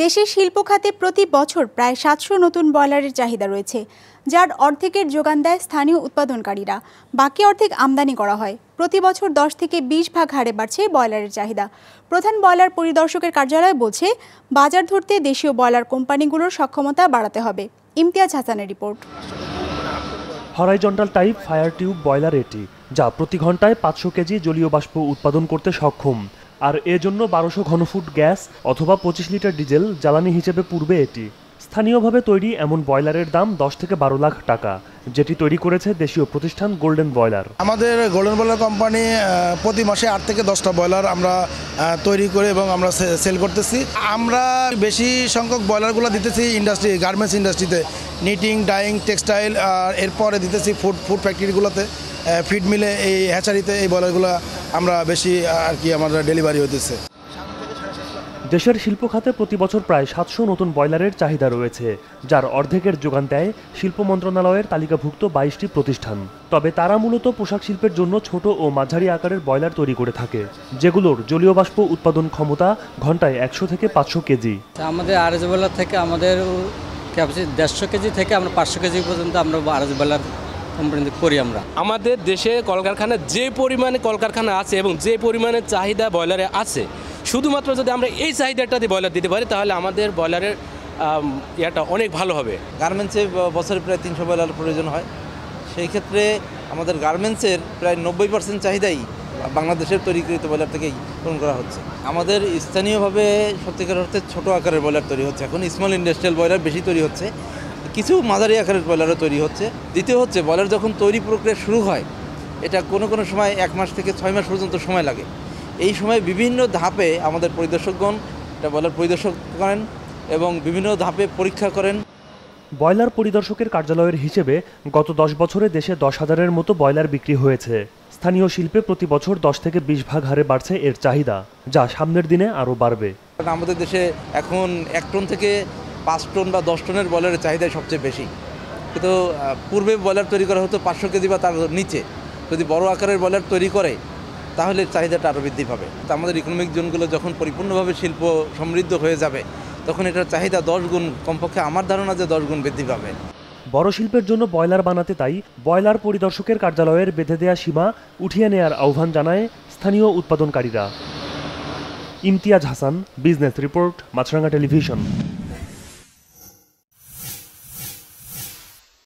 দেশের শিল্প খাতে প্রতি বছর প্রায় ৭০০ নতুন বয়লারের চাহিদা রয়েছে, যার অর্ধেকের যোগান দেয় স্থানীয় উৎপাদনকারীরা। বাকি অর্ধেক আমদানি করা হয়। প্রতি বছর ১০ থেকে ২০ ভাগ হারে বাড়ছে বয়লারের চাহিদা। প্রধান বয়লার পরিদর্শকের কার্যালয় বলছে, বাজার ধরতে দেশীয় বয়লার কোম্পানিগুলোর সক্ষমতা বাড়াতে হবে। ইমতিয়াজ হাসানের রিপোর্ট। Horizontal type fire tube boiler এটি, যা প্রতি ঘন্টায় ৫০০ কেজি জলীয় বাষ্প উৎপাদন করতে সক্ষম। আর এজন্য ১২০০ ঘনফুট গ্যাস অথবা ২৫ লিটার ডিজেল জ্বালানি হিসেবে পূর্বে এটি। স্থানীয়ভাবে তৈরি এমন বয়লারের দাম ১০ থেকে ১২ লাখ টাকা, যেটি তৈরি করেছে দেশীয় প্রতিষ্ঠান গোল্ডেন বয়লার। আমাদের গোল্ডেন বয়লার কোম্পানি প্রতি মাসে ৮ থেকে ১০টা বয়লার আমরা তৈরি করে এবং আমরা সেল করতেছি। আমরা বেশি সংখ্যক বয়লারগুলো দিতেছি ইন্ডাস্ট্রি, গার্মেন্টস ইন্ডাস্ট্রিতে, নিটিং, ডাইং, টেক্সটাইল, আর এরপরে দিতেছি ফুড ফ্যাক্টরিগুলোতে, ফিড মিলে, এই হ্যাচারিতে এই বয়লারগুলো আমরা বেশি আমাদের ডেলিভারি হতেছে। দেশের শিল্প খাতে প্রতি বছর প্রায় ৭০০ নতুন বয়লারের চাহিদা রয়েছে, যার অর্ধেকের যোগান দেয় শিল্প মন্ত্রণালয়ের তালিকাভুক্ত ২২টি প্রতিষ্ঠান। তবে তারা মূলত পোশাক শিল্পের জন্য ছোট ও মাঝারি আকারের বয়লার তৈরি করে থাকে, যেগুলোর জলীয় বাষ্প উৎপাদন ক্ষমতা ঘন্টায় ১০০ থেকে ৫০০ কেজি। আমাদের আরএস বয়লার থেকে আমাদের ক্যাপাসিটি ১৫০ কেজি থেকে আমরা ৫০০ কেজি পর্যন্ত আমরা আরএস বয়লার কোম্পানিতে করি। আমাদের দেশে কলকারখানা যে পরিমাণে কলকারখানা আছে এবং যে পরিমাণে চাহিদা বয়লারে আছে, শুধুমাত্র যদি আমরা এই চাহিদাটাতে বয়লার দিতে পারি, তাহলে আমাদের বয়লারের ইয়েটা অনেক ভালো হবে। গার্মেন্টসে বছরে প্রায় ৩০০ বয়লার প্রয়োজন হয়। সেই ক্ষেত্রে আমাদের গার্মেন্টসের প্রায় ৯০% চাহিদাই বাংলাদেশের তৈরিকৃত বয়লার থেকেই পূরণ করা হচ্ছে। আমাদের স্থানীয়ভাবে সত্যিকার অর্থে ছোটো আকারের বয়লার তৈরি হচ্ছে। এখন স্মল ইন্ডাস্ট্রিয়াল বয়লার বেশি তৈরি হচ্ছে, কিছু মাঝারি আকারের বয়লারও তৈরি হচ্ছে। দ্বিতীয় হচ্ছে, বয়লার যখন তৈরি প্রক্রিয়া শুরু হয়, এটা কোনো সময় ১ মাস থেকে ৬ মাস পর্যন্ত সময় লাগে। এই সময় বিভিন্ন ধাপে আমাদের পরিদর্শকগণ এটা বয়লার পরিদর্শক করেন এবং বিভিন্ন ধাপে পরীক্ষা করেন। বয়লার পরিদর্শকের কার্যালয়ের হিসেবে গত ১০ বছরে দেশে ১০,০০০-এর মতো বয়লার বিক্রি হয়েছে। স্থানীয় শিল্পে প্রতি বছর ১০ থেকে ২০ ভাগ হারে বাড়ছে এর চাহিদা, যা সামনের দিনে আরও বাড়বে। আমাদের দেশে এখন ১ টন থেকে ৫ টন বা ১০ টনের বয়লারের চাহিদা সবচেয়ে বেশি। কিন্তু পূর্বে বয়লার তৈরি করা হতো ৫০০ কেজি বা তার নিচে। যদি বড় আকারের বয়লার তৈরি করে, তাহলে চাহিদাটা আরও বৃদ্ধি পাবে। তা আমাদের ইকোনমিক জোনগুলো যখন পরিপূর্ণভাবে শিল্প সমৃদ্ধ হয়ে যাবে, তখন এটার চাহিদা ১০ গুণ, কমপক্ষে আমার ধারণা যে ১০ গুণ বৃদ্ধি পাবে। বড় শিল্পের জন্য বয়লার বানাতে তাই বয়লার পরিদর্শকের কার্যালয়ের বেঁধে দেয়া সীমা উঠিয়ে নেয়ার আহ্বান জানায় স্থানীয় উৎপাদনকারীরা। ইমতিয়াজ হাসান, বিজনেস রিপোর্ট, মাছরাঙ্গা টেলিভিশন।